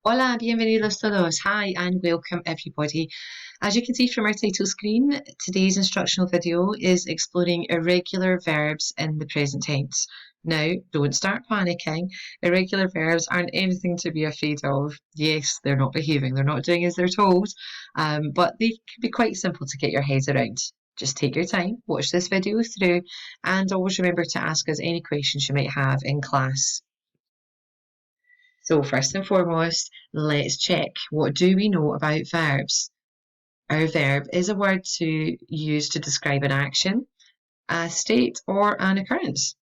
Hola, bienvenidos todos. Hi and welcome everybody. As you can see from our title screen, today's instructional video is exploring irregular verbs in the present tense. Now, don't start panicking. Irregular verbs aren't anything to be afraid of. Yes, they're not behaving, they're not doing as they're told, but they can be quite simple to get your head around. Just take your time, watch this video through, and always remember to ask us any questions you might have in class. So first and foremost, let's check. What do we know about verbs? Our verb is a word to use to describe an action, a state, or an occurrence.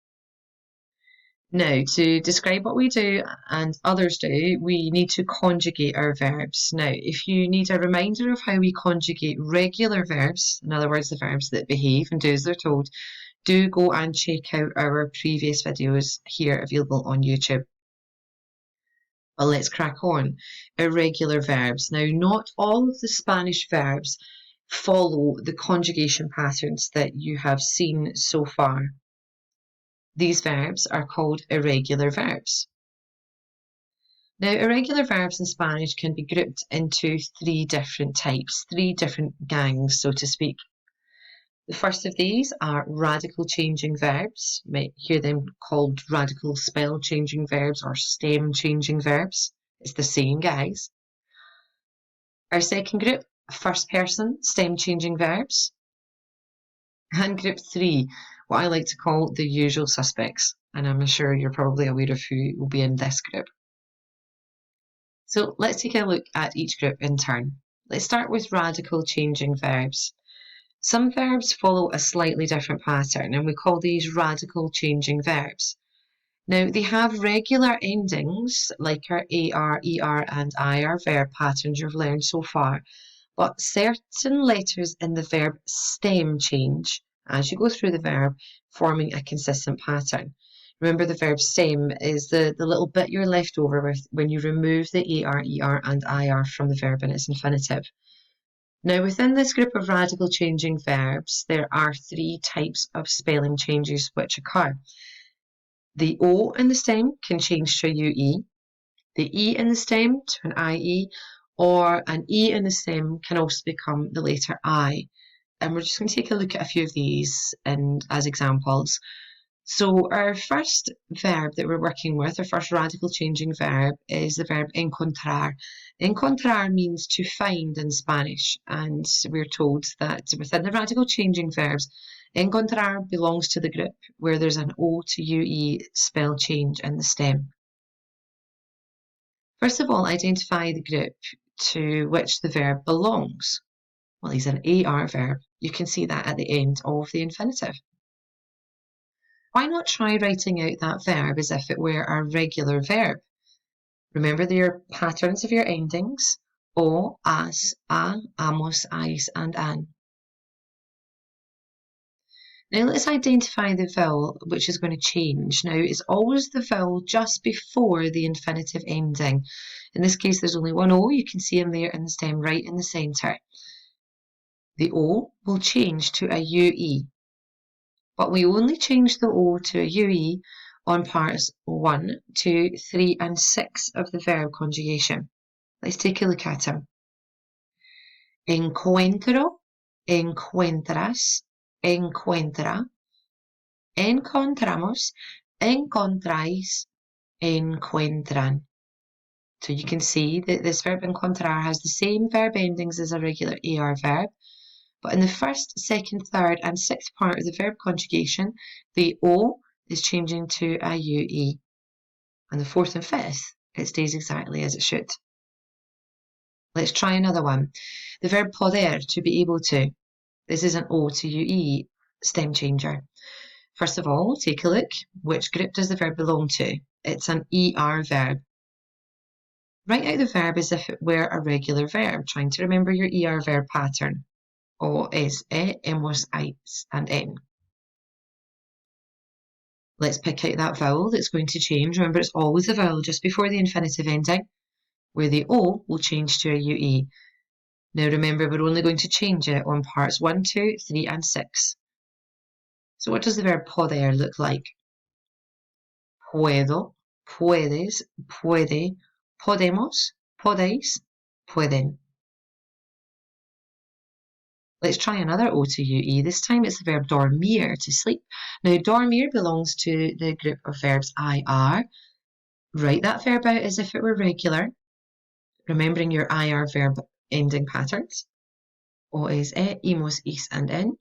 Now, to describe what we do and others do, we need to conjugate our verbs. Now, if you need a reminder of how we conjugate regular verbs, in other words, the verbs that behave and do as they're told, do go and check out our previous videos here available on YouTube. Well, let's crack on. Irregular verbs. Now, not all of the Spanish verbs follow the conjugation patterns that you have seen so far. These verbs are called irregular verbs. Now, irregular verbs in Spanish can be grouped into three different types, three different gangs, so to speak. The first of these are radical changing verbs. You might hear them called radical spell changing verbs or stem changing verbs. It's the same, guys. Our second group, first person stem changing verbs. And group 3, what I like to call the usual suspects. And I'm sure you're probably aware of who will be in this group. So let's take a look at each group in turn. Let's start with radical changing verbs. Some verbs follow a slightly different pattern, and we call these radical changing verbs. Now, they have regular endings, like our AR, ER, and IR verb patterns you've learned so far, but certain letters in the verb stem change as you go through the verb, forming a consistent pattern. Remember, the verb stem is the little bit you're left over with when you remove the AR, ER, and IR from the verb in its infinitive. Now, within this group of radical changing verbs, there are three types of spelling changes which occur. The O in the stem can change to a UE, the E in the stem to an IE, or an E in the stem can also become the letter I. And we're just going to take a look at a few of these as examples. So our first verb that we're working with, our first radical changing verb, is the verb encontrar. Encontrar means to find in Spanish, and we're told that within the radical changing verbs, encontrar belongs to the group where there's an O to UE spell change in the stem. First of all, identify the group to which the verb belongs. Well, he's an AR verb. You can see that at the end of the infinitive. Why not try writing out that verb as if it were a regular verb? Remember your patterns of your endings: o, as, a, amos, ais, and an. Now let's identify the vowel which is going to change. Now, it's always the vowel just before the infinitive ending. In this case, there's only one O. You can see him there in the stem right in the centre. The O will change to a UE, but we only change the O to a UE on parts 1, 2, 3, and 6 of the verb conjugation. Let's take a look at them. Encuentro, encuentras, encuentra, encontramos, encontráis, encuentran. So you can see that this verb encontrar has the same verb endings as a regular AR verb, but in the first, second, third, and sixth part of the verb conjugation, the O is changing to a UE. And the fourth and fifth, it stays exactly as it should. Let's try another one. The verb poder, to be able to. This is an O to UE stem changer. First of all, take a look. Which group does the verb belong to? It's an ER verb. Write out the verb as if it were a regular verb, trying to remember your ER verb pattern. O, es, hemos, ais, and en. Let's pick out that vowel that's going to change. Remember, it's always the vowel just before the infinitive ending, where the O will change to a UE. Now remember, we're only going to change it on parts 1, 2, 3, and 6. So what does the verb poder look like? Puedo, puedes, puede, podemos, Podéis, pueden. Let's try another O to UE. This time it's the verb dormir, to sleep. Now, dormir belongs to the group of verbs IR. Write that verb out as if it were regular, remembering your IR verb ending patterns. O is imos, is, and in.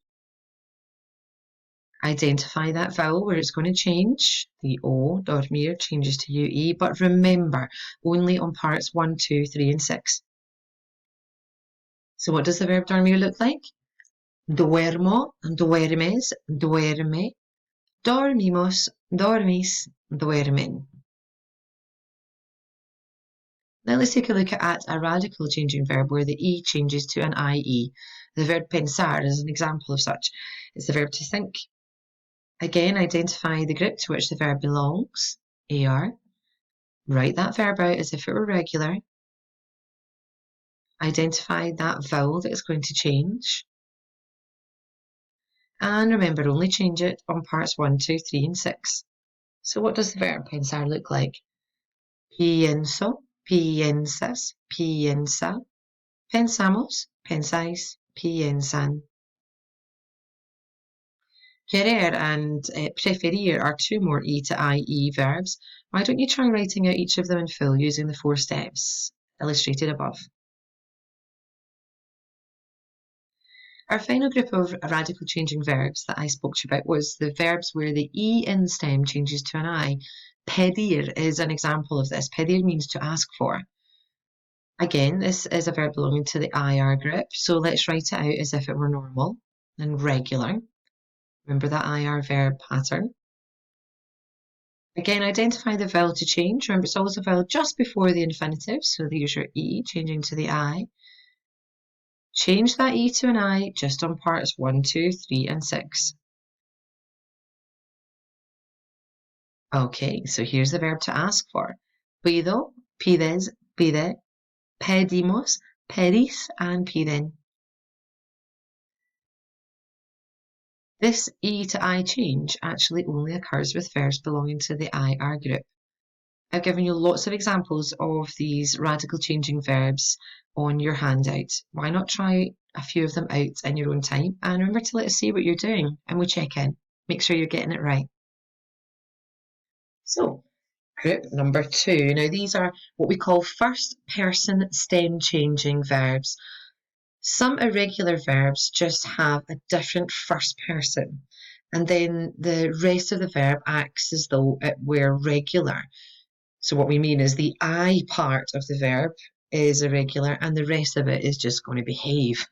Identify that vowel where it's going to change. The O, dormir, changes to UE, but remember, only on parts 1, 2, 3, and 6. So what does the verb dormir look like? Duermo, duermes, duerme, dormimos, dormis, duermen. Now let's take a look at a radical changing verb where the E changes to an IE. The verb pensar is an example of such. It's the verb to think. Again, identify the group to which the verb belongs, AR. Write that verb out as if it were regular. Identify that vowel that is going to change. And remember, only change it on parts 1, 2, 3, and 6. So what does the verb pensar look like? Pienso, piensas, piensa, pensamos, pensáis, piensan. Querer and preferir are two more E to IE verbs. Why don't you try writing out each of them in full using the 4 steps illustrated above? Our final group of radical changing verbs that I spoke to you about was the verbs where the E in the stem changes to an I. Pedir is an example of this. Pedir means to ask for. Again, this is a verb belonging to the IR group, so let's write it out as if it were normal and regular. Remember that IR verb pattern. Again, identify the vowel to change. Remember, it's always a vowel just before the infinitive, so there's your E changing to the I. Change that E to an I just on parts 1, 2, 3, and 6. Okay, so here's the verb to ask for. Pido, pides, pide, pedimos, pedis, and piden. This E to I change actually only occurs with verbs belonging to the IR group. I've given you lots of examples of these radical changing verbs on your handout. Why not try a few of them out in your own time? And remember to let us see what you're doing and we'll check in. Make sure you're getting it right. So, group number 2. Now, these are what we call first person stem changing verbs. Some irregular verbs just have a different first person, and then the rest of the verb acts as though it were regular. So what we mean is the I part of the verb is irregular and the rest of it is just going to behave.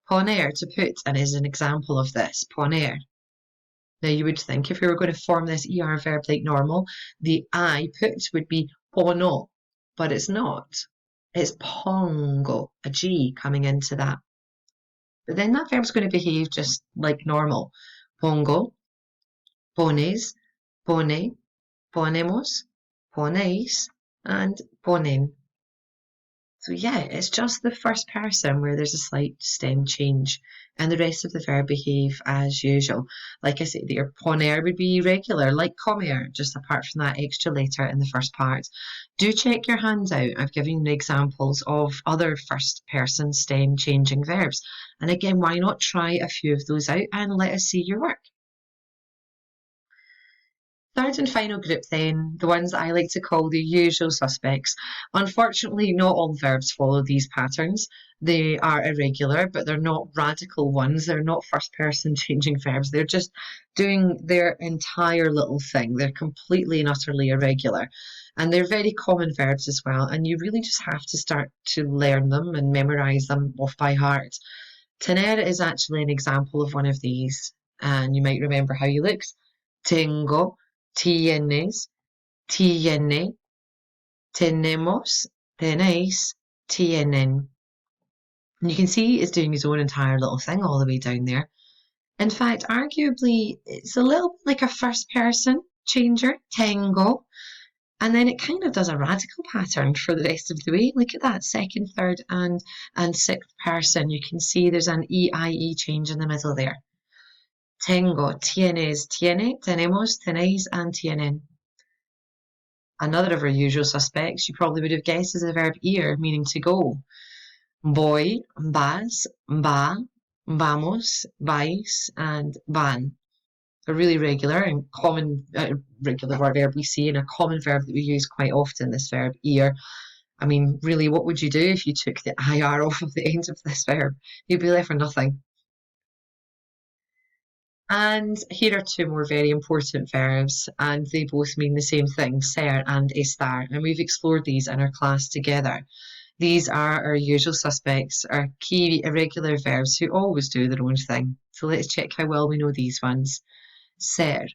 Poner, to put, and is an example of this. Poner. Now you would think if we were going to form this ER verb like normal, the I put would be pono, but it's not. It's pongo, a G coming into that. But then that verb's going to behave just like normal. Pongo, pones, pone, ponemos, ponéis, and ponen. So yeah, it's just the first person where there's a slight stem change and the rest of the verb behave as usual. Like I said there, poner would be regular, like comer, just apart from that extra letter in the first part. Do check your handout. I've given you examples of other first person stem changing verbs. And again, why not try a few of those out and let us see your work. Third and final group then, the ones that I like to call the usual suspects. Unfortunately, not all verbs follow these patterns. They are irregular, but they're not radical ones. They're not first person changing verbs. They're just doing their entire little thing. They're completely and utterly irregular. And they're very common verbs as well. And you really just have to start to learn them and memorize them off by heart. Tener is actually an example of one of these. And you might remember how he looks. Tengo, tienes, tiene, tenemos, tenéis, tienen. And you can see it's doing his own entire little thing all the way down there. In fact, arguably, it's a little bit like a first person changer, tengo, and then it kind of does a radical pattern for the rest of the way. Look at that, second, third, and sixth person. You can see there's an EIE change in the middle there. Tengo, tienes, tiene, tenemos, tenéis, and tienen. Another of our usual suspects you probably would have guessed is the verb ir, meaning to go. Voy, vas, va, vamos, vais, and van. A really regular and common regular verb we see, and a common verb that we use quite often, this verb ir. I mean, really, what would you do if you took the IR off of the end of this verb? You'd be left with nothing. And here are two more very important verbs, and they both mean the same thing, ser and estar, and we've explored these in our class together. These are our usual suspects, our key irregular verbs who always do their own thing. So let's check how well we know these ones. Ser.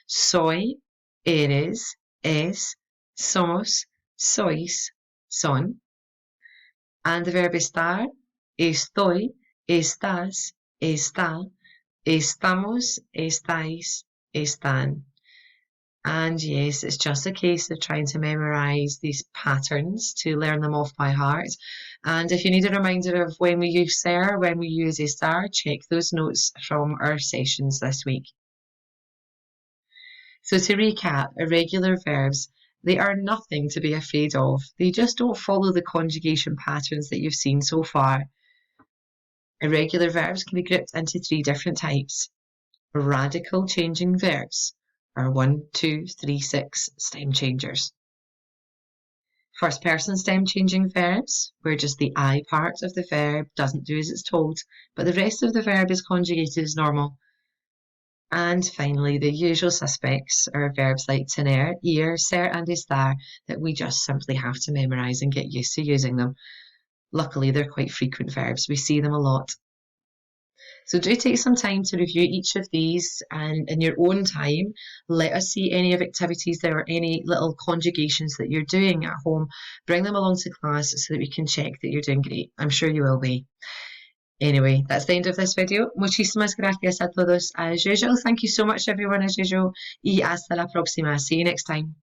Soy, eres, es, somos, sois, son. And the verb estar. Estoy, estás, está, estamos, estáis, están. And yes, it's just a case of trying to memorize these patterns to learn them off by heart. And if you need a reminder of when we use ser, when we use estar, check those notes from our sessions this week. So to recap, irregular verbs, they are nothing to be afraid of. They just don't follow the conjugation patterns that you've seen so far. Irregular verbs can be grouped into three different types. Radical changing verbs are 1, 2, 3, 6 stem changers. First person stem changing verbs, where just the I part of the verb doesn't do as it's told, but the rest of the verb is conjugated as normal. And finally, the usual suspects are verbs like tener, ir, ser, and estar that we just simply have to memorize and get used to using them. Luckily, they're quite frequent verbs. We see them a lot. So do take some time to review each of these, and in your own time, let us see any of activities there or any little conjugations that you're doing at home. Bring them along to class so that we can check that you're doing great. I'm sure you will be. Anyway, that's the end of this video. Muchísimas gracias a todos as usual. Thank you so much everyone as usual. Y hasta la próxima. See you next time.